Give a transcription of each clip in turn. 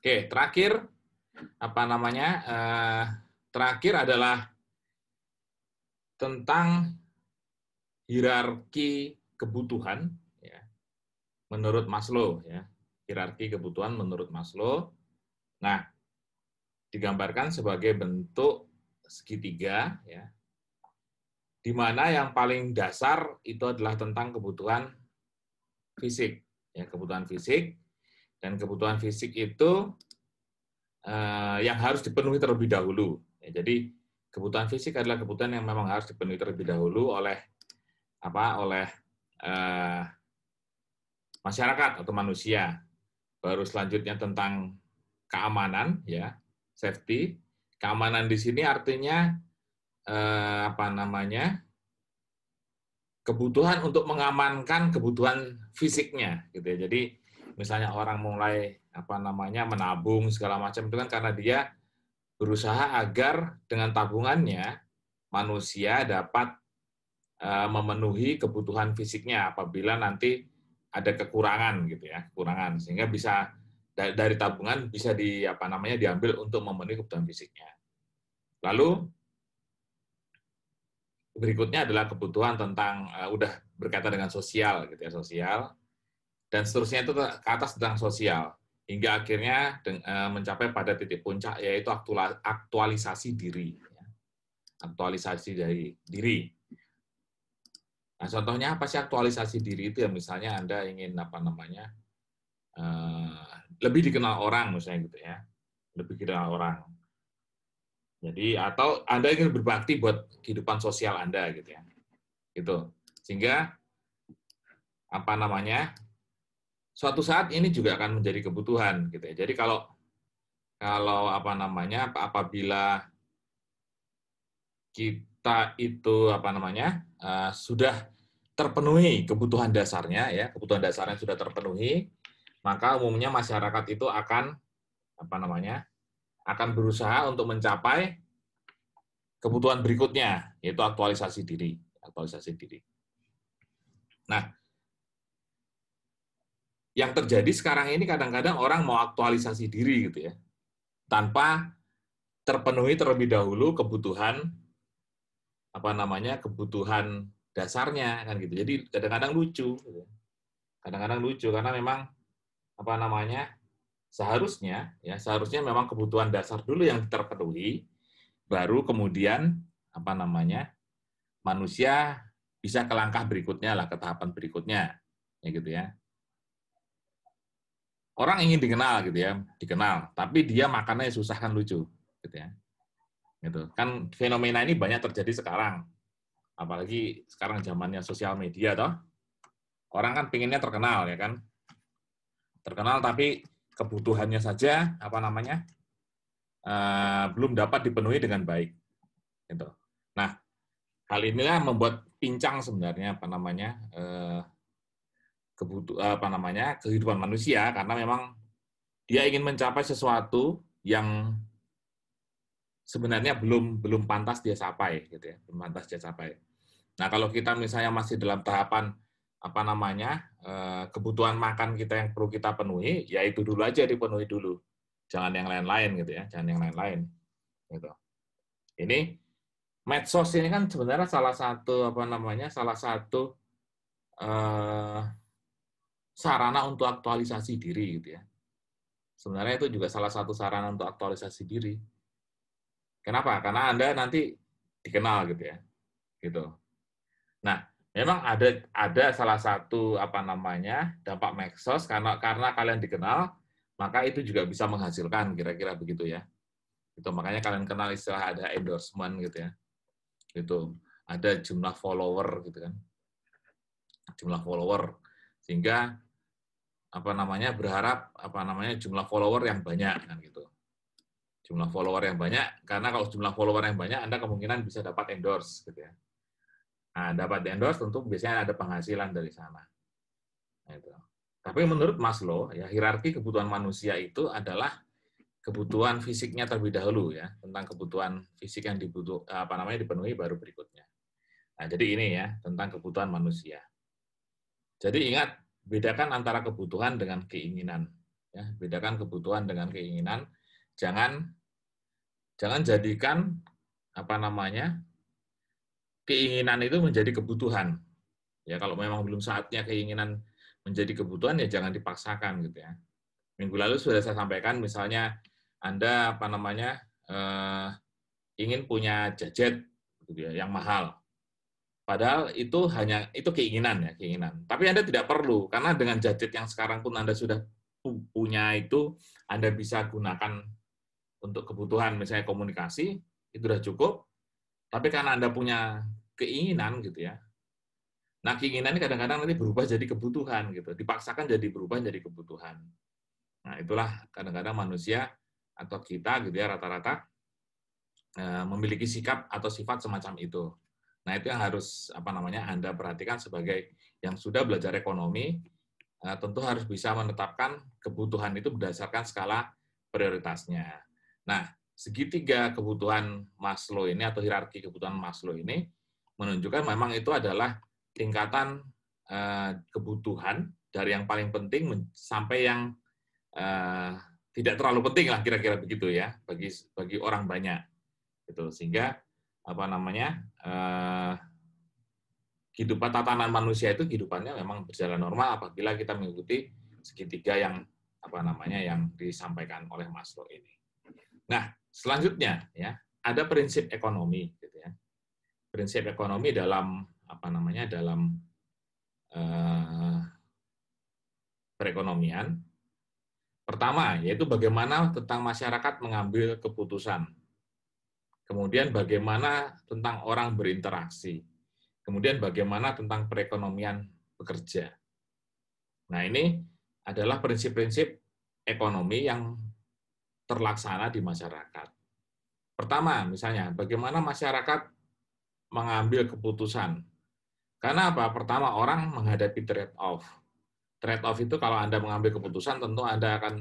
Oke, terakhir apa namanya? Terakhir adalah tentang hierarki kebutuhan, ya, menurut Maslow, ya, hierarki kebutuhan menurut Maslow. Nah, digambarkan sebagai bentuk segitiga, ya, di mana yang paling dasar itu adalah tentang kebutuhan fisik, ya, kebutuhan fisik, dan kebutuhan fisik itu yang harus dipenuhi terlebih dahulu. Ya, jadi kebutuhan fisik adalah kebutuhan yang memang harus dipenuhi terlebih dahulu oleh oleh masyarakat atau manusia. Baru selanjutnya tentang keamanan, ya, safety. Keamanan di sini artinya kebutuhan untuk mengamankan kebutuhan fisiknya, gitu ya. Jadi misalnya orang mulai menabung segala macam itu kan karena dia berusaha agar dengan tabungannya manusia dapat memenuhi kebutuhan fisiknya apabila nanti ada kekurangan, gitu ya, kekurangan, sehingga bisa dari tabungan bisa diambil untuk memenuhi kebutuhan fisiknya. Lalu berikutnya adalah kebutuhan tentang udah berkaitan dengan sosial, gitu ya, sosial, dan seterusnya itu ke atas tentang sosial hingga akhirnya mencapai pada titik puncak yaitu aktualisasi diri, ya. Aktualisasi dari diri. Nah, contohnya apa sih aktualisasi diri itu ya? Misalnya Anda ingin lebih dikenal orang, misalnya gitu ya, lebih dikenal orang. Jadi atau Anda ingin berbakti buat kehidupan sosial Anda, gitu ya, gitu. Sehingga suatu saat ini juga akan menjadi kebutuhan, gitu ya. Jadi kalau apabila kita itu sudah terpenuhi kebutuhan dasarnya, ya, kebutuhan dasarnya sudah terpenuhi, maka umumnya masyarakat itu akan akan berusaha untuk mencapai kebutuhan berikutnya, yaitu aktualisasi diri, aktualisasi diri. Nah, yang terjadi sekarang ini kadang-kadang orang mau aktualisasi diri, gitu ya, tanpa terpenuhi terlebih dahulu kebutuhan kebutuhan dasarnya, kan gitu. Jadi kadang-kadang lucu, gitu. Kadang-kadang lucu karena memang seharusnya memang kebutuhan dasar dulu yang terpenuhi, baru kemudian manusia bisa ke langkah berikutnya lah, ke tahapan berikutnya, ya gitu ya. Orang ingin dikenal, gitu ya, dikenal, tapi dia makannya susah, kan lucu, gitu ya. Gitu. Kan fenomena ini banyak terjadi sekarang. Apalagi sekarang zamannya sosial media toh. Orang kan pengennya terkenal, ya kan? Terkenal tapi kebutuhannya saja belum dapat dipenuhi dengan baik. Gitu. Nah, hal inilah membuat pincang sebenarnya kehidupan manusia karena memang dia ingin mencapai sesuatu yang sebenarnya belum pantas dia capai, gitu ya, belum pantas dia capai. Nah, kalau kita misalnya masih dalam tahapan kebutuhan makan kita yang perlu kita penuhi, ya itu dulu aja dipenuhi dulu, jangan yang lain-lain, gitu ya, jangan yang lain-lain, gitu. Ini medsos ini kan sebenarnya salah satu sarana untuk aktualisasi diri, gitu ya. Sebenarnya itu juga salah satu sarana untuk aktualisasi diri. Kenapa? Karena Anda nanti dikenal, gitu ya, gitu. Nah, memang ada salah satu dampak medsos karena kalian dikenal, maka itu juga bisa menghasilkan, kira-kira begitu ya. Itu makanya kalian kenal istilah ada endorsement, gitu ya. Gitu. Ada jumlah follower, gitu kan. Jumlah follower sehingga berharap jumlah follower yang banyak, kan gitu. Jumlah follower yang banyak, karena kalau jumlah follower yang banyak Anda kemungkinan bisa dapat endorse, gitu ya. Nah, dapat endorse tentu biasanya ada penghasilan dari sana. Nah, itu. Tapi menurut Maslow, ya, hierarki kebutuhan manusia itu adalah kebutuhan fisiknya terlebih dahulu, ya, tentang kebutuhan fisik yang dipenuhi baru berikutnya. Nah, jadi ini ya tentang kebutuhan manusia. Jadi ingat, bedakan antara kebutuhan dengan keinginan. Ya, bedakan kebutuhan dengan keinginan. Jangan jadikan apa namanya keinginan itu menjadi kebutuhan. Ya kalau memang belum saatnya keinginan menjadi kebutuhan ya jangan dipaksakan gitu ya. Minggu lalu sudah saya sampaikan misalnya Anda apa namanya ingin punya gadget gitu ya yang mahal. Padahal itu keinginan ya, keinginan. Tapi Anda tidak perlu karena dengan gadget yang sekarang pun Anda sudah punya itu Anda bisa gunakan untuk kebutuhan misalnya komunikasi itu sudah cukup. Tapi karena Anda punya keinginan gitu ya. Nah, keinginan ini kadang-kadang nanti berubah jadi kebutuhan gitu. Dipaksakan jadi berubah jadi kebutuhan. Nah, itulah kadang-kadang manusia atau kita gitu ya rata-rata memiliki sikap atau sifat semacam itu. Nah, itu yang harus apa namanya Anda perhatikan sebagai yang sudah belajar ekonomi, tentu harus bisa menetapkan kebutuhan itu berdasarkan skala prioritasnya. Nah, segitiga kebutuhan Maslow ini atau hierarki kebutuhan Maslow ini menunjukkan memang itu adalah tingkatan kebutuhan dari yang paling penting sampai yang tidak terlalu penting lah kira-kira begitu ya bagi orang banyak gitu sehingga apa namanya kehidupan tatanan manusia itu kehidupannya memang berjalan normal apabila kita mengikuti segitiga yang apa namanya yang disampaikan oleh Maslow ini. Nah selanjutnya ya ada prinsip ekonomi gitu ya prinsip ekonomi dalam apa namanya dalam perekonomian. Pertama, yaitu bagaimana tentang masyarakat mengambil keputusan. Kemudian bagaimana tentang orang berinteraksi. Kemudian bagaimana tentang perekonomian bekerja. Nah, ini adalah prinsip-prinsip ekonomi yang terlaksana di masyarakat. Pertama, misalnya, bagaimana masyarakat mengambil keputusan. Karena apa? Pertama, orang menghadapi trade-off. Trade-off itu kalau Anda mengambil keputusan, tentu Anda akan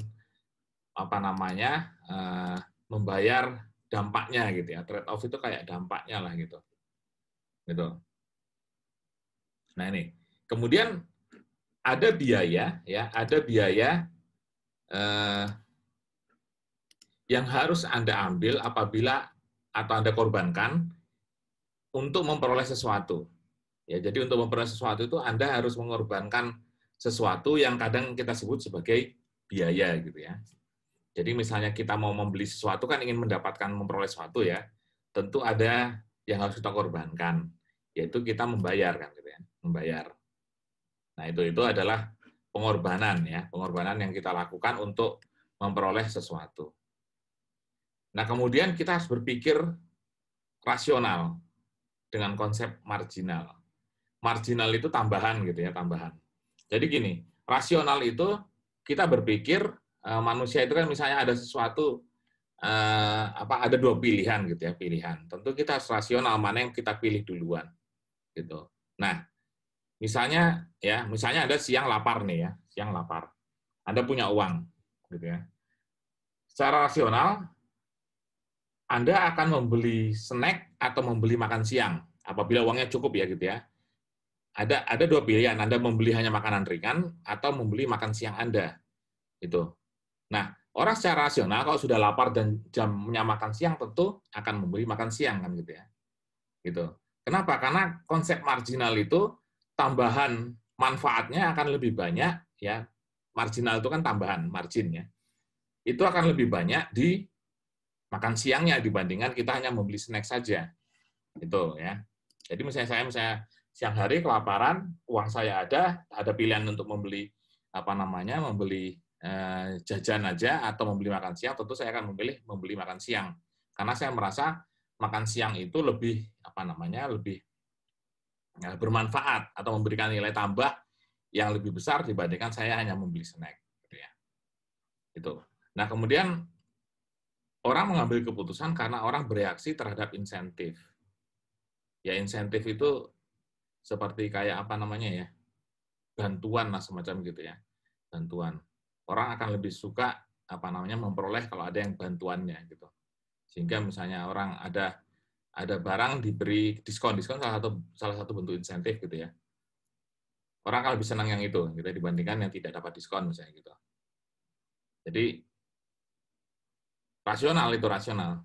apa namanya membayar dampaknya gitu ya. Trade off itu kayak dampaknya lah gitu. Gitu. Nah ini. Kemudian ada biaya ya, ada biaya yang harus Anda ambil apabila atau Anda korbankan untuk memperoleh sesuatu. Ya, jadi untuk memperoleh sesuatu itu Anda harus mengorbankan sesuatu yang kadang kita sebut sebagai biaya gitu ya. Jadi misalnya kita mau membeli sesuatu kan ingin mendapatkan memperoleh sesuatu ya, tentu ada yang harus kita korbankan, yaitu kita membayar kan gitu ya, membayar. Nah itu adalah pengorbanan ya, pengorbanan yang kita lakukan untuk memperoleh sesuatu. Nah kemudian kita harus berpikir rasional dengan konsep marginal. Marginal itu tambahan gitu ya, tambahan. Jadi gini, rasional itu kita berpikir manusia itu kan misalnya ada sesuatu ada dua pilihan gitu ya pilihan. Tentu kita harus rasional mana yang kita pilih duluan gitu. Nah misalnya ada siang lapar nih ya siang lapar. Anda punya uang gitu ya. Secara rasional Anda akan membeli snack atau membeli makan siang apabila uangnya cukup ya gitu ya. Ada dua pilihan, Anda membeli hanya makanan ringan atau membeli makan siang Anda. Gitu. Nah, orang secara rasional kalau sudah lapar dan jamnya makan siang tentu akan membeli makan siang kan gitu ya. Gitu. Kenapa? Karena konsep marginal itu tambahan manfaatnya akan lebih banyak ya. Marginal itu kan tambahan margin ya. Itu akan lebih banyak di makan siangnya dibandingkan kita hanya membeli snack saja. Itu ya. Jadi misalnya siang hari kelaparan, uang saya ada pilihan untuk membeli membeli jajan aja atau membeli makan siang, tentu saya akan memilih membeli makan siang. Karena saya merasa makan siang itu lebih lebih bermanfaat atau memberikan nilai tambah yang lebih besar dibandingkan saya hanya membeli snack. Gitu ya. Itu. Nah kemudian orang mengambil keputusan karena orang bereaksi terhadap insentif. Ya insentif itu seperti kayak bantuan lah semacam gitu ya, bantuan. Orang akan lebih suka memperoleh kalau ada yang bantuannya gitu. Sehingga misalnya orang ada barang diberi diskon salah satu bentuk insentif gitu ya. Orang akan lebih senang yang itu gitu dibandingkan yang tidak dapat diskon misalnya gitu. Jadi rasional itu rasional.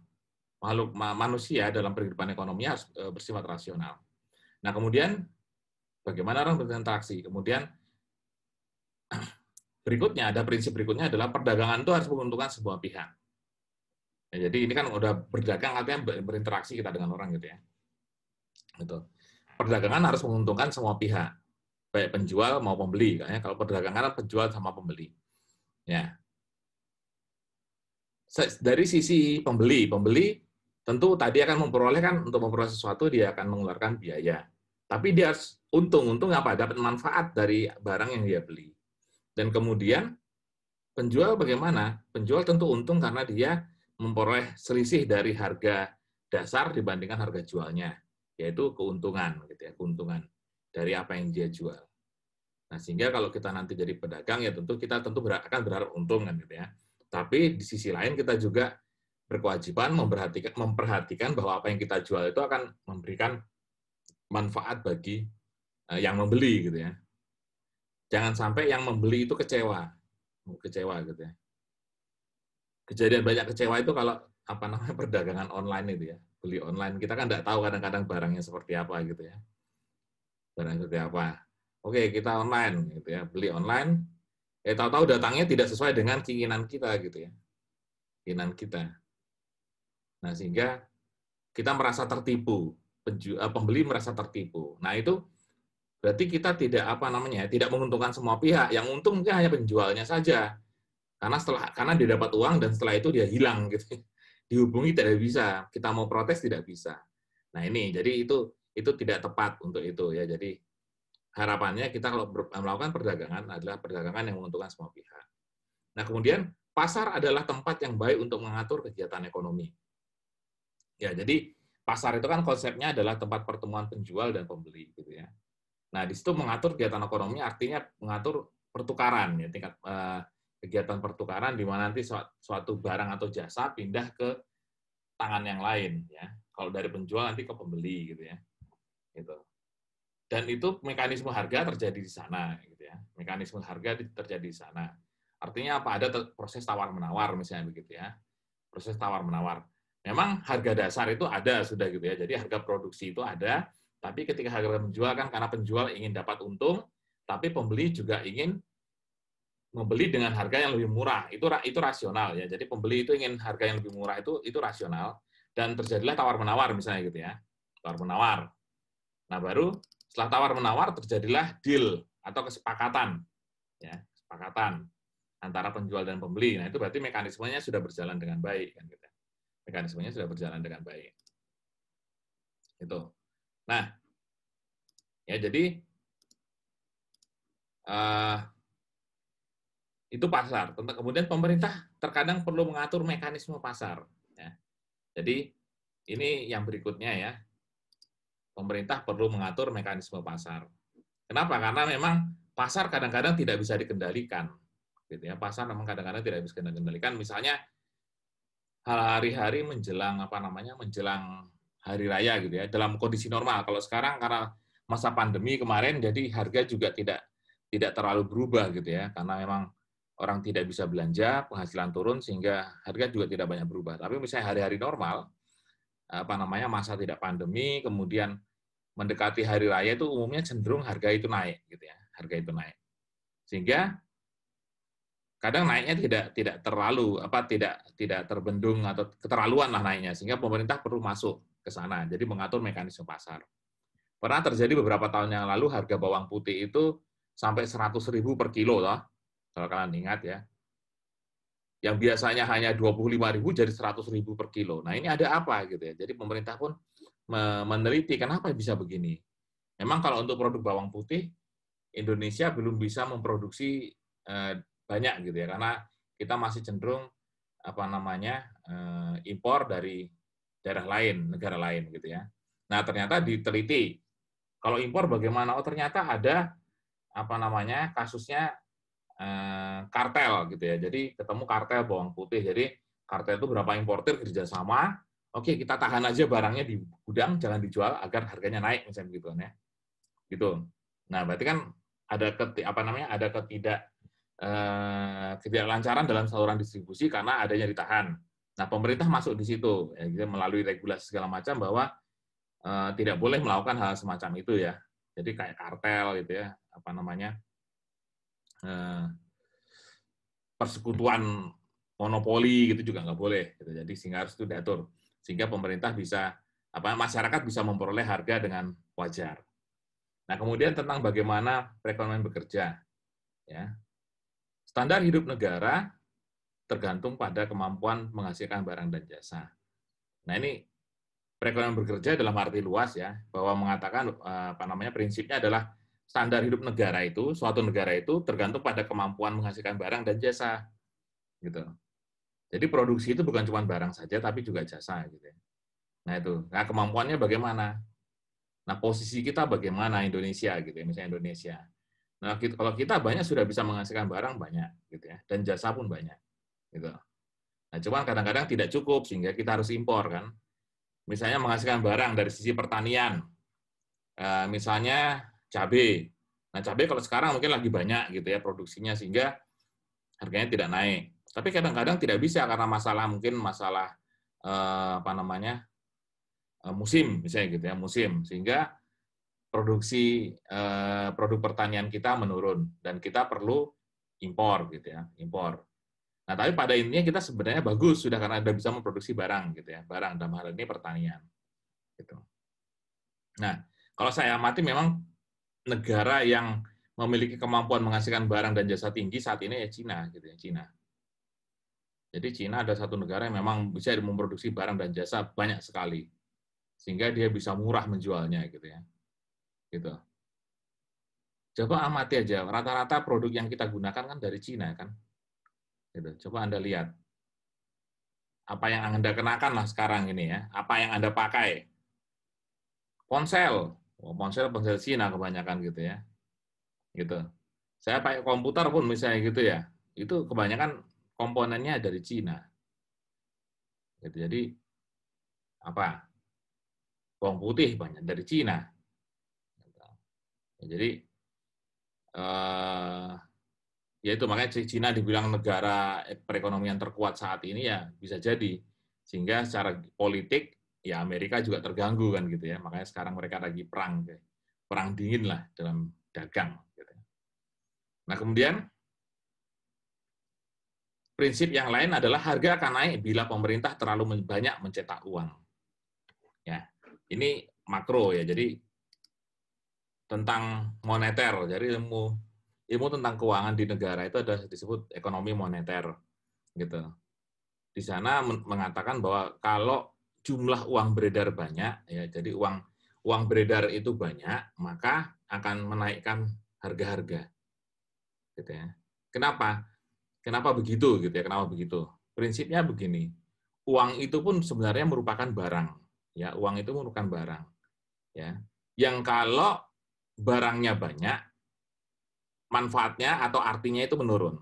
Makhluk manusia dalam kehidupan ekonomi harus bersifat rasional. Nah, kemudian bagaimana orang berinteraksi? Kemudian berikutnya, ada prinsip berikutnya adalah perdagangan itu harus menguntungkan sebuah pihak. Ya, jadi ini kan udah berdagang artinya berinteraksi kita dengan orang gitu ya. Gitu. Perdagangan harus menguntungkan semua pihak, baik penjual maupun pembeli. Kayaknya kalau perdagangan penjual sama pembeli. Ya. Dari sisi pembeli tentu tadi akan memperoleh kan untuk memperoleh sesuatu dia akan mengeluarkan biaya. Tapi dia harus untung apa? Dapat manfaat dari barang yang dia beli. Dan kemudian penjual bagaimana? Penjual tentu untung karena dia memperoleh selisih dari harga dasar dibandingkan harga jualnya, yaitu keuntungan gitu ya, keuntungan dari apa yang dia jual. Nah, sehingga kalau kita nanti jadi pedagang ya tentu kita akan berharap untung kan gitu ya. Tapi di sisi lain kita juga berkewajiban memperhatikan bahwa apa yang kita jual itu akan memberikan manfaat bagi yang membeli gitu ya. Jangan sampai yang membeli itu kecewa gitu ya. Kejadian banyak kecewa itu kalau apa namanya perdagangan online itu ya, beli online kita kan nggak tahu kadang-kadang barangnya seperti apa gitu ya, barang seperti apa. Oke kita online gitu ya, beli online, tahu-tahu datangnya tidak sesuai dengan keinginan kita gitu ya, keinginan kita. Nah sehingga kita merasa tertipu, pembeli merasa tertipu. Nah itu berarti kita tidak tidak menguntungkan semua pihak, yang untung mungkin hanya penjualnya saja. Karena dia dapat uang dan setelah itu dia hilang gitu. Dihubungi tidak bisa, kita mau protes tidak bisa. Nah ini jadi itu tidak tepat untuk itu ya. Jadi harapannya kita kalau melakukan perdagangan adalah perdagangan yang menguntungkan semua pihak. Nah kemudian pasar adalah tempat yang baik untuk mengatur kegiatan ekonomi. Ya jadi pasar itu kan konsepnya adalah tempat pertemuan penjual dan pembeli gitu ya. Nah di situ mengatur kegiatan ekonomi artinya mengatur pertukaran ya tingkat kegiatan pertukaran di mana nanti suatu barang atau jasa pindah ke tangan yang lain ya. Kalau dari penjual nanti ke pembeli gitu ya. Gitu. Dan itu mekanisme harga terjadi di sana gitu ya. Mekanisme harga terjadi di sana. Artinya apa? Ada proses tawar-menawar misalnya begitu ya. Proses tawar-menawar. Memang harga dasar itu ada sudah gitu ya. Jadi harga produksi itu ada, tapi ketika harga penjual kan karena penjual ingin dapat untung, tapi pembeli juga ingin membeli dengan harga yang lebih murah, itu rasional ya. Jadi pembeli itu ingin harga yang lebih murah itu rasional dan terjadilah tawar menawar misalnya gitu ya, tawar menawar. Nah baru setelah tawar menawar terjadilah deal atau kesepakatan, ya kesepakatan antara penjual dan pembeli. Nah itu berarti mekanismenya sudah berjalan dengan baik kan gitu. Mekanismenya sudah berjalan dengan baik. Itu. Nah ya jadi itu pasar. Kemudian pemerintah terkadang perlu mengatur mekanisme pasar. Ya. Jadi ini yang berikutnya ya, pemerintah perlu mengatur mekanisme pasar. Kenapa? Karena memang pasar kadang-kadang tidak bisa dikendalikan. Gitu ya. Pasar memang kadang-kadang tidak bisa dikendalikan. Misalnya hari-hari menjelang menjelang hari raya gitu ya. Dalam kondisi normal. Kalau sekarang karena masa pandemi kemarin, jadi harga juga tidak terlalu berubah gitu ya. Karena memang orang tidak bisa belanja, penghasilan turun sehingga harga juga tidak banyak berubah. Tapi misalnya hari-hari normal, masa tidak pandemi, kemudian mendekati hari raya itu umumnya cenderung harga itu naik, gitu ya, harga itu naik. Sehingga kadang naiknya tidak terlalu tidak terbendung atau keterlaluan lah naiknya, sehingga pemerintah perlu masuk ke sana, jadi mengatur mekanisme pasar. Pernah terjadi beberapa tahun yang lalu harga bawang putih itu sampai 100.000 per kilo, loh. Kalau kalian ingat ya, yang biasanya hanya 25.000 jadi 100.000 per kilo. Nah ini ada apa gitu ya? Jadi pemerintah pun meneliti kenapa bisa begini. Memang kalau untuk produk bawang putih Indonesia belum bisa memproduksi banyak gitu ya, karena kita masih cenderung impor dari daerah lain, negara lain gitu ya. Nah ternyata diteliti kalau impor bagaimana? Oh ternyata ada kasusnya kartel gitu ya. Jadi ketemu kartel bawang putih. Jadi kartel itu berapa importir kerjasama. Oke, kita tahan aja barangnya di gudang, jangan dijual agar harganya naik misalnya gitu ya. Gitu. Nah, berarti kan ada ada ketidaklancaran dalam saluran distribusi karena adanya ditahan. Nah, pemerintah masuk di situ ya, gitu, melalui regulasi segala macam bahwa tidak boleh melakukan hal semacam itu ya. Jadi kayak kartel gitu ya, apa namanya, persekutuan monopoli gitu juga nggak boleh. Gitu. Jadi sehingga harus itu diatur sehingga pemerintah bisa masyarakat bisa memperoleh harga dengan wajar. Nah, kemudian tentang bagaimana perekonomian bekerja, ya. Standar hidup negara tergantung pada kemampuan menghasilkan barang dan jasa. Nah, ini perekonomian bekerja dalam arti luas ya, bahwa mengatakan prinsipnya adalah standar hidup negara itu, suatu negara itu tergantung pada kemampuan menghasilkan barang dan jasa, gitu. Jadi produksi itu bukan cuma barang saja, tapi juga jasa, gitu. Nah itu, nah kemampuannya bagaimana? Nah posisi kita bagaimana Indonesia, gitu ya, misalnya Indonesia. Nah kalau kita banyak sudah bisa menghasilkan barang banyak, gitu ya, dan jasa pun banyak, gitu. Nah cuma kadang-kadang tidak cukup sehingga kita harus impor kan. Misalnya menghasilkan barang dari sisi pertanian, misalnya cabai. Nah, cabai kalau sekarang mungkin lagi banyak gitu ya produksinya sehingga harganya tidak naik. Tapi kadang-kadang tidak bisa karena mungkin masalah musim misalnya gitu ya, musim sehingga produksi produk pertanian kita menurun dan kita perlu impor gitu ya, impor. Nah, tapi pada intinya kita sebenarnya bagus sudah karena sudah bisa memproduksi barang gitu ya, barang dalam hal ini pertanian gitu. Nah, kalau saya amati memang negara yang memiliki kemampuan menghasilkan barang dan jasa tinggi saat ini ya Cina gitu ya, Cina. Jadi Cina ada satu negara yang memang bisa memproduksi barang dan jasa banyak sekali. Sehingga dia bisa murah menjualnya gitu ya. Gitu. Coba amati aja, rata-rata produk yang kita gunakan kan dari Cina kan. Gitu. Coba Anda lihat. Apa yang Anda kenakan lah sekarang ini ya. Apa yang Anda pakai. Ponsel. Ponsel Cina kebanyakan gitu ya. Gitu. Saya pakai komputer pun misalnya gitu ya. Itu kebanyakan komponennya dari Cina. Gitu. Jadi apa? Bawang putih banyak dari Cina. Jadi ya itu makanya Cina dibilang negara perekonomian terkuat saat ini ya bisa jadi sehingga secara politik ya Amerika juga terganggu kan gitu ya makanya sekarang mereka lagi perang dingin lah dalam dagang gitu. Nah kemudian prinsip yang lain adalah harga akan naik bila pemerintah terlalu banyak mencetak uang ya ini makro ya jadi tentang moneter jadi ilmu tentang keuangan di negara itu ada disebut ekonomi moneter gitu. Di sana mengatakan bahwa kalau jumlah uang beredar banyak ya jadi uang beredar itu banyak maka akan menaikkan harga-harga gitu ya. Kenapa begitu gitu ya, kenapa begitu? Prinsipnya begini, uang itu pun sebenarnya merupakan barang ya, uang itu merupakan barang ya. Yang kalau barangnya banyak manfaatnya atau artinya itu menurun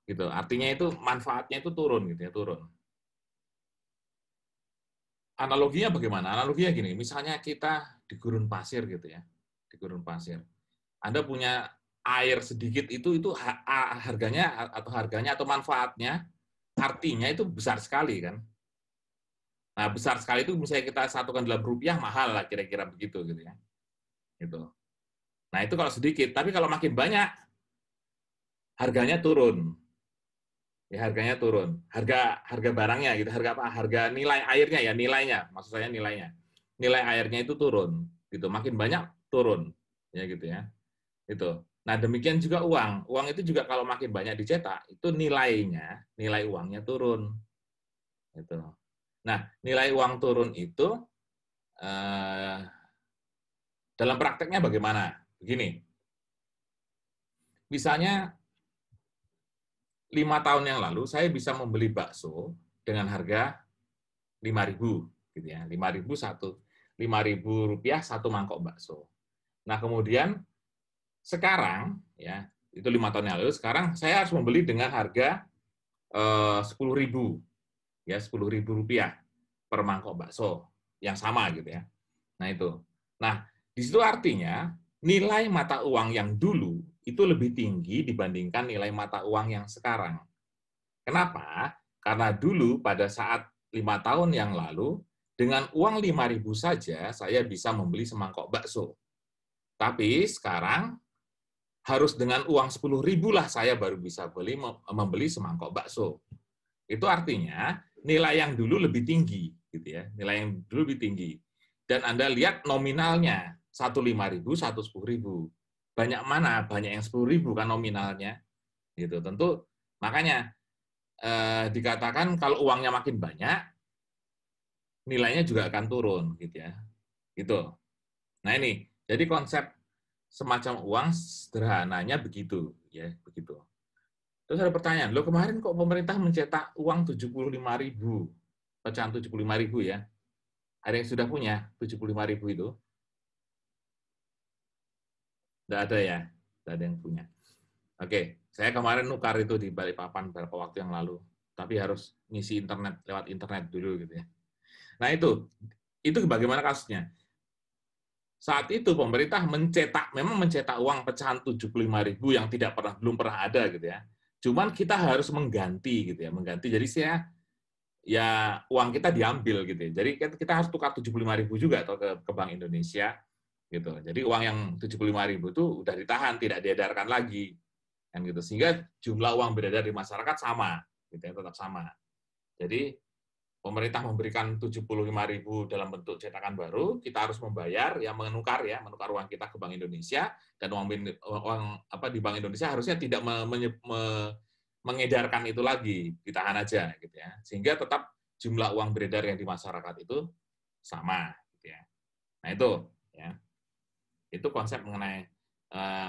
gitu. Artinya itu manfaatnya itu turun gitu ya, turun. Analoginya bagaimana? Analoginya gini, misalnya kita di gurun pasir gitu ya, di gurun pasir. Anda punya air sedikit itu harganya atau manfaatnya, artinya itu besar sekali kan. Nah besar sekali itu misalnya kita satukan dalam rupiah mahal lah kira-kira begitu gitu ya. Gitu. Nah itu kalau sedikit, tapi kalau makin banyak harganya turun. Ya harganya turun. Harga barangnya gitu, harga apa? Harga nilai airnya ya, nilainya. Maksud saya nilainya. Nilai airnya itu turun gitu. Makin banyak turun. Ya gitu ya. Itu. Nah, demikian juga uang. Uang itu juga kalau makin banyak dicetak, itu nilai uangnya turun. Gitu. Nah, nilai uang turun itu dalam prakteknya bagaimana? Begini. Misalnya 5 tahun yang lalu saya bisa membeli bakso dengan harga 5.000 gitu ya. 5.000 rupiah satu mangkok bakso. Nah, kemudian sekarang ya, itu 5 tahun yang lalu, sekarang saya harus membeli dengan harga 10.000 ya, 10.000 rupiah per mangkok bakso yang sama gitu ya. Nah, itu. Nah, di situ artinya nilai mata uang yang dulu itu lebih tinggi dibandingkan nilai mata uang yang sekarang. Kenapa? Karena dulu pada saat 5 tahun yang lalu, dengan uang 5.000 saja saya bisa membeli semangkok bakso. Tapi sekarang harus dengan uang 10.000 lah saya baru bisa membeli semangkok bakso. Itu artinya nilai yang dulu lebih tinggi, gitu ya. Nilai yang dulu lebih tinggi. Dan Anda lihat nominalnya, satu 5.000, satu 10.000. Banyak mana? Banyak yang 10.000 kan nominalnya. Gitu. Tentu makanya dikatakan kalau uangnya makin banyak, nilainya juga akan turun, gitu ya. Gitu. Nah ini, jadi konsep semacam uang sederhananya begitu, ya begitu. Terus ada pertanyaan, lo kemarin kok pemerintah mencetak uang 75.000, pecahan 75.000 ya? Ada yang sudah punya 75.000 itu? Tidak ada ya, tidak ada yang punya. Oke, saya kemarin nukar itu di Balikpapan beberapa waktu yang lalu, tapi harus ngisi internet lewat internet dulu gitu ya. Nah itu bagaimana kasusnya? Saat itu pemerintah memang mencetak uang pecahan 75.000 yang belum pernah ada gitu ya. Cuman kita harus mengganti gitu ya, mengganti. Jadi ya uang kita diambil gitu ya. Jadi kita harus tukar 75.000 juga atau ke Bank Indonesia gitu. Jadi uang yang 75.000 itu udah ditahan, tidak diedarkan lagi kan gitu. Sehingga jumlah uang beredar di masyarakat sama gitu ya, tetap sama. Jadi pemerintah memberikan 75.000 dalam bentuk cetakan baru, kita harus membayar menukar uang kita ke Bank Indonesia, dan uang di Bank Indonesia harusnya tidak mengedarkan itu lagi, ditahan aja gitu ya. Sehingga tetap jumlah uang beredar yang di masyarakat itu sama gitu ya. Nah, itu ya. Itu konsep mengenai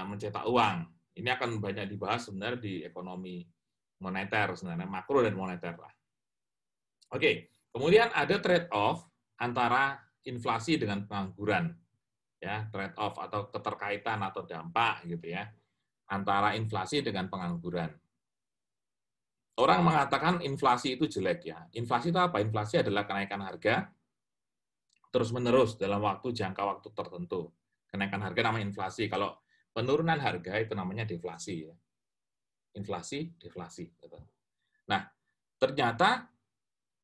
mencetak uang. Ini akan banyak dibahas sebenarnya di ekonomi moneter sebenarnya, makro dan moneter lah. Oke, kemudian ada trade-off antara inflasi dengan pengangguran. Ya, trade-off atau keterkaitan atau dampak gitu ya antara inflasi dengan pengangguran. Orang mengatakan inflasi itu jelek ya. Inflasi itu apa? Inflasi adalah kenaikan harga terus-menerus dalam jangka waktu tertentu. Kenaikan harga namanya inflasi. Kalau penurunan harga itu namanya deflasi ya. Inflasi, deflasi. Nah, ternyata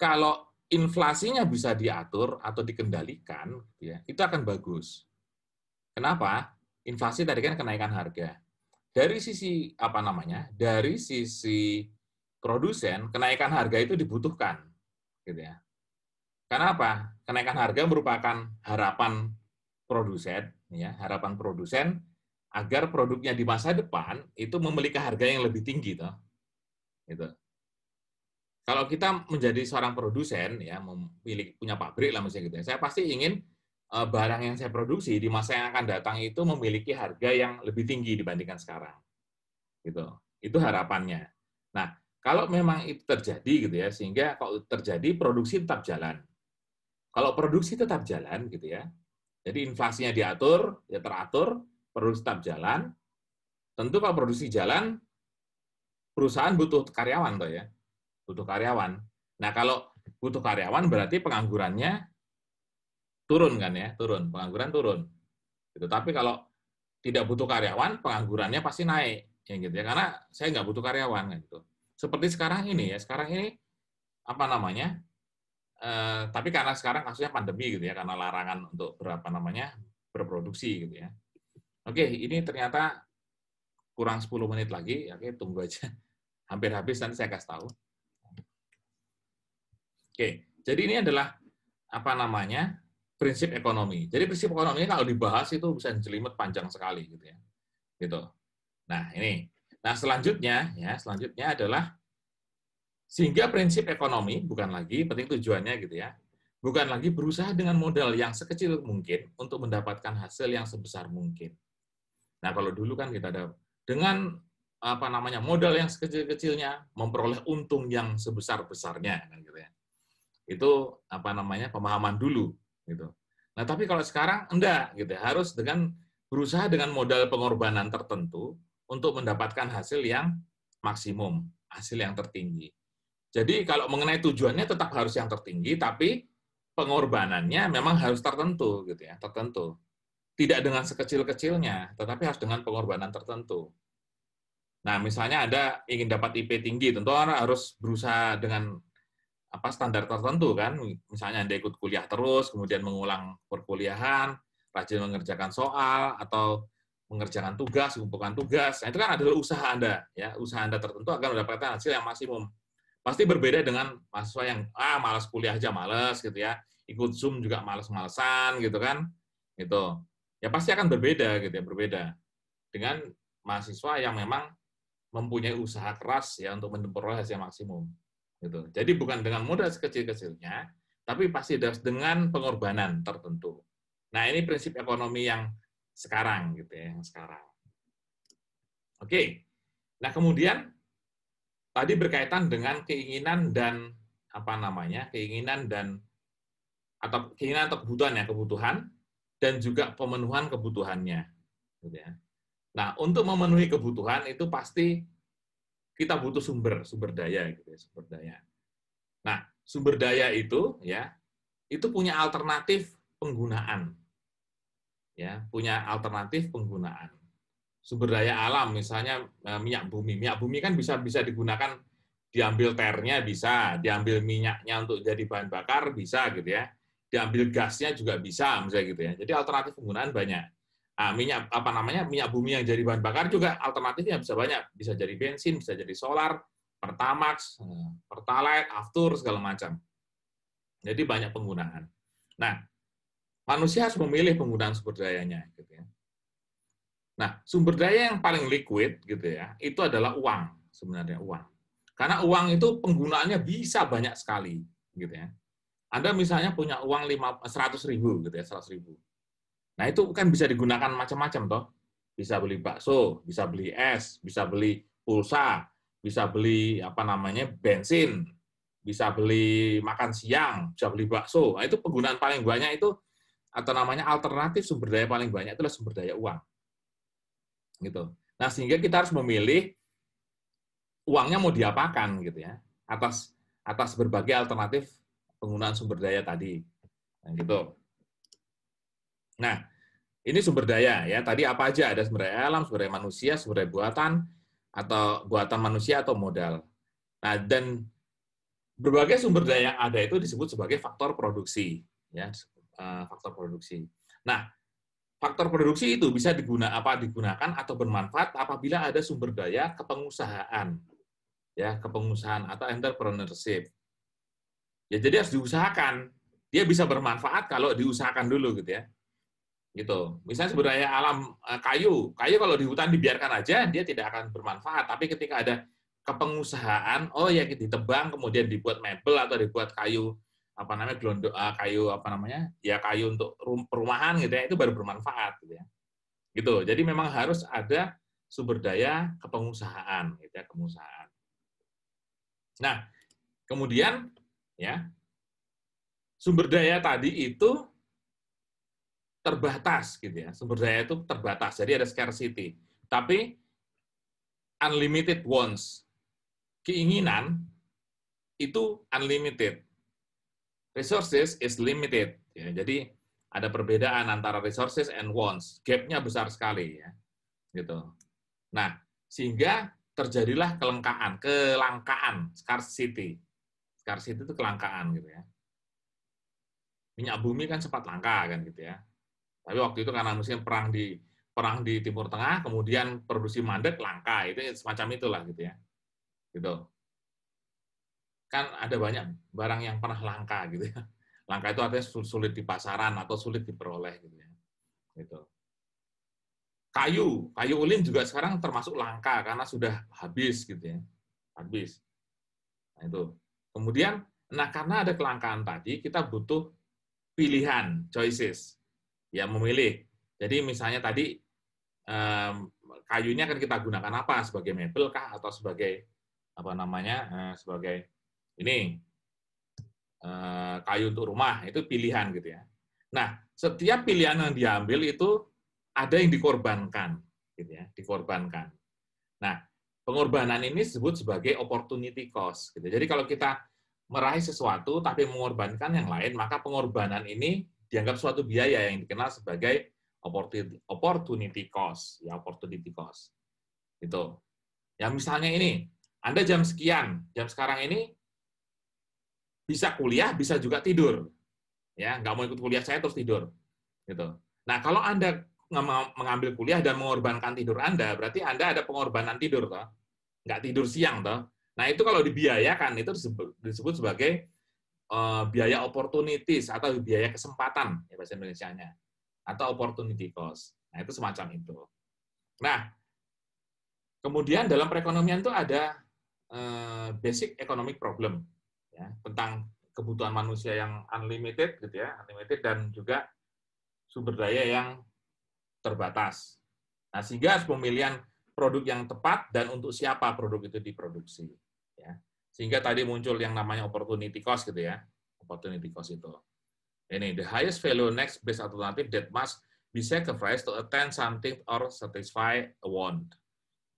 kalau inflasinya bisa diatur atau dikendalikan, ya, itu akan bagus. Kenapa? Inflasi tadi kan kenaikan harga. Dari sisi Dari sisi produsen, kenaikan harga itu dibutuhkan, gitu ya. Karena apa? Kenaikan harga merupakan harapan produsen agar produknya di masa depan itu memiliki harga yang lebih tinggi, toh. Gitu. Kalau kita menjadi seorang produsen, ya, punya pabrik lah misalnya gitu ya, saya pasti ingin barang yang saya produksi di masa yang akan datang itu memiliki harga yang lebih tinggi dibandingkan sekarang. Gitu. Itu harapannya. Nah, kalau memang itu terjadi gitu ya, sehingga kalau terjadi produksi tetap jalan. Kalau produksi tetap jalan gitu ya, jadi inflasinya diatur, ya teratur, produksi tetap jalan. Tentu kalau produksi jalan, perusahaan butuh karyawan toh ya. Butuh karyawan. Nah, kalau butuh karyawan berarti penganggurannya turun kan ya, pengangguran turun. Gitu. Tapi kalau tidak butuh karyawan, penganggurannya pasti naik, ya gitu ya. Karena saya nggak butuh karyawan gitu. Seperti sekarang ini ya, tapi karena sekarang kasusnya pandemi gitu ya, karena larangan untuk berproduksi gitu ya. Oke, ini ternyata kurang 10 menit lagi, oke, tunggu aja. Hampir habis, nanti saya kasih tahu. Oke, jadi ini adalah prinsip ekonomi. Jadi prinsip ekonomi kalau dibahas itu bisa jelimet panjang sekali gitu ya. Gitu. Nah, ini. Nah, selanjutnya adalah sehingga prinsip ekonomi bukan lagi penting tujuannya gitu ya. Bukan lagi berusaha dengan modal yang sekecil mungkin untuk mendapatkan hasil yang sebesar mungkin. Nah, kalau dulu kan kita ada dengan modal yang sekecil-kecilnya memperoleh untung yang sebesar-besarnya kan gitu ya. Itu pemahaman dulu gitu. Nah, tapi kalau sekarang enggak gitu ya. Harus berusaha dengan modal pengorbanan tertentu untuk mendapatkan hasil yang maksimum, hasil yang tertinggi. Jadi kalau mengenai tujuannya tetap harus yang tertinggi, tapi pengorbanannya memang harus tertentu gitu ya, tertentu. tidak dengan sekecil-kecilnya, tetapi harus dengan pengorbanan tertentu. Nah, misalnya Anda ingin dapat IP tinggi, tentu Anda harus berusaha dengan standar tertentu kan. Misalnya Anda ikut kuliah terus, kemudian mengulang perkuliahan, rajin mengerjakan soal atau mengerjakan tugas, mengumpulkan tugas. Nah, itu kan adalah usaha Anda, ya. Usaha Anda tertentu agar mendapatkan hasil yang maksimum. Pasti berbeda dengan mahasiswa yang malas kuliah aja malas gitu ya. Ikut Zoom juga malas-malesan gitu kan. Gitu. Ya pasti akan berbeda gitu ya, berbeda dengan mahasiswa yang memang mempunyai usaha keras ya untuk memperoleh hasil maksimum. Gitu. Jadi bukan dengan modal sekecil-kecilnya, tapi pasti dengan pengorbanan tertentu. Nah, ini prinsip ekonomi yang sekarang gitu ya, yang sekarang. Oke. Nah, kemudian tadi berkaitan dengan keinginan dan keinginan atau kebutuhan ya, kebutuhan dan juga pemenuhan kebutuhannya gitu ya. Nah, untuk memenuhi kebutuhan itu pasti kita butuh sumber daya gitu ya, sumber daya. Nah, sumber daya itu ya, itu punya alternatif penggunaan. Ya, punya alternatif penggunaan. Sumber daya alam misalnya minyak bumi. Minyak bumi kan bisa digunakan, diambil ternya bisa, diambil minyaknya untuk jadi bahan bakar bisa gitu ya. Diambil gasnya juga bisa misalnya gitu ya. Jadi alternatif penggunaan banyak. Nah, minyak bumi yang jadi bahan bakar juga alternatifnya bisa banyak. Bisa jadi bensin, bisa jadi solar, Pertamax, Pertalite, Aftur segala macam. Jadi banyak penggunaan. Nah, manusia harus memilih penggunaan sumber dayanya gitu ya. Nah, sumber daya yang paling liquid gitu ya, itu adalah uang, sebenarnya uang. Karena uang itu penggunaannya bisa banyak sekali gitu ya. Anda misalnya punya uang 100.000 gitu ya, 100.000. Nah, itu kan bisa digunakan macam-macam toh. Bisa beli bakso, bisa beli es, bisa beli pulsa, bisa beli bensin, bisa beli makan siang, bisa beli bakso. Nah, itu penggunaan paling banyak itu alternatif sumber daya paling banyak itulah sumber daya uang. Gitu. Nah, sehingga kita harus memilih uangnya mau diapakan gitu ya. Atas berbagai alternatif penggunaan sumber daya tadi. Nah, gitu. Nah, ini sumber daya ya. Tadi apa aja? Ada sumber daya alam, sumber daya manusia, sumber daya buatan atau buatan manusia atau modal. Nah, dan berbagai sumber daya yang ada itu disebut sebagai faktor produksi, ya, faktor produksi. Nah, faktor produksi itu bisa digunakan atau bermanfaat apabila ada sumber daya kepengusahaan, ya, kepengusahaan atau entrepreneurship. Ya, jadi harus diusahakan. Dia bisa bermanfaat kalau diusahakan dulu gitu ya. Gitu. Misalnya sumber daya alam kayu kalau di hutan dibiarkan aja dia tidak akan bermanfaat. Tapi ketika ada kepengusahaan, ditebang kemudian dibuat mebel atau dibuat kayu kayu untuk perumahan gitu ya, itu baru bermanfaat gitu ya. Gitu. Jadi memang harus ada sumber daya kepengusahaan gitu ya, pengusahaan. Nah, kemudian ya sumber daya tadi itu terbatas gitu ya. Sumber daya itu terbatas. Jadi ada scarcity. Tapi unlimited wants. Keinginan itu unlimited. Resources is limited. Ya, jadi ada perbedaan antara resources and wants. Gap-nya besar sekali ya. Gitu. Nah, sehingga terjadilah kelangkaan, scarcity. Scarcity itu kelangkaan gitu ya. Minyak bumi kan sempat langka kan gitu ya. Tapi waktu itu karena mungkin perang di Timur Tengah, kemudian produksi mandek langka, itu semacam itulah gitu ya. Gitu. Kan ada banyak barang yang pernah langka gitu ya. Langka itu artinya sulit di pasaran atau sulit diperoleh gitu ya. Gitu. Kayu ulin juga sekarang termasuk langka karena sudah habis gitu ya. Habis. Nah, itu. Kemudian karena ada kelangkaan tadi, kita butuh pilihan, choices. Ya, memilih. Jadi misalnya tadi kayunya akan kita gunakan apa, sebagai mebel kah atau sebagai sebagai kayu untuk rumah, itu pilihan gitu ya. Nah, setiap pilihan yang diambil itu ada yang dikorbankan gitu ya, dikorbankan. Nah, pengorbanan ini disebut sebagai opportunity cost gitu. Jadi kalau kita meraih sesuatu tapi mengorbankan yang lain, maka pengorbanan ini dianggap suatu biaya yang dikenal sebagai opportunity cost, ya opportunity cost. Gitu. Ya misalnya ini, Anda jam sekian, jam sekarang ini bisa kuliah, bisa juga tidur. Ya, nggak mau ikut kuliah saya terus tidur. Gitu. Nah, kalau Anda mengambil kuliah dan mengorbankan tidur Anda, berarti Anda ada pengorbanan tidur, toh. Nggak tidur siang, toh. Nah, itu kalau dibiayakan, itu disebut sebagai biaya opportunities atau biaya kesempatan, ya bahasa Indonesianya. Atau opportunity cost. Nah, itu semacam itu. Nah, kemudian dalam perekonomian itu ada basic economic problem, ya, tentang kebutuhan manusia yang unlimited, gitu ya, unlimited, dan juga sumber daya yang terbatas. Nah, sehingga pemilihan produk yang tepat dan untuk siapa produk itu diproduksi. Ya. Sehingga tadi muncul yang namanya opportunity cost, gitu ya, opportunity cost itu. Ini the highest value next best alternative that must be sacrificed to attain something or satisfy a want.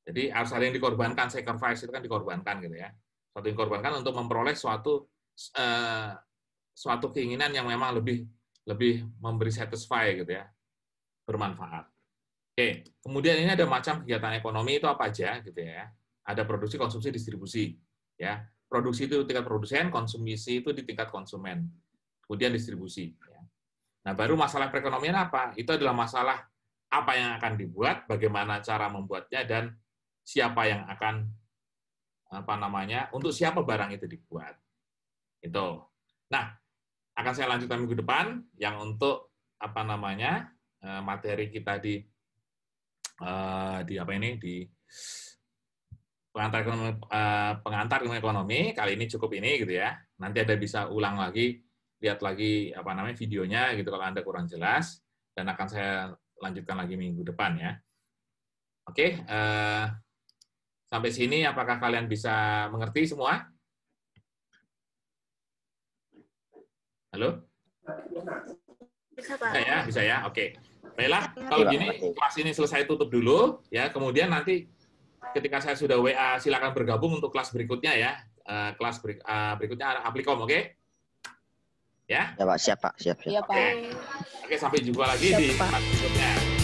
Jadi harus ada yang dikorbankan, sacrifice itu kan dikorbankan gitu ya. Suatu yang dikorbankan untuk memperoleh suatu keinginan yang memang lebih memberi satisfy gitu ya, bermanfaat. Oke, kemudian ini ada macam kegiatan ekonomi itu apa aja gitu ya. Ada produksi, konsumsi, distribusi ya. Produksi itu di tingkat produsen, konsumsi itu di tingkat konsumen. Kemudian distribusi ya. Nah, baru masalah perekonomian apa? Itu adalah masalah apa yang akan dibuat, bagaimana cara membuatnya, dan siapa yang akan untuk siapa barang itu dibuat. Itu. Nah, akan saya lanjutkan minggu depan yang untuk materi kita di pengantar ilmu ekonomi kali ini cukup ini gitu ya. Nanti Anda bisa ulang lagi, lihat lagi videonya gitu kalau Anda kurang jelas, dan akan saya lanjutkan lagi minggu depan ya. Oke, sampai sini apakah kalian bisa mengerti semua? Halo? Bisa, Pak. Bisa ya. Oke. Baiklah, kalau gini kelas ini selesai tutup dulu ya. Kemudian nanti ketika saya sudah WA silakan bergabung untuk kelas berikutnya ya. Kelas berikutnya Applikom, oke? Ya? Ya, Pak, siap, Pak. Siap. Iya, Pak. Oke, sampai jumpa lagi di kelas berikutnya.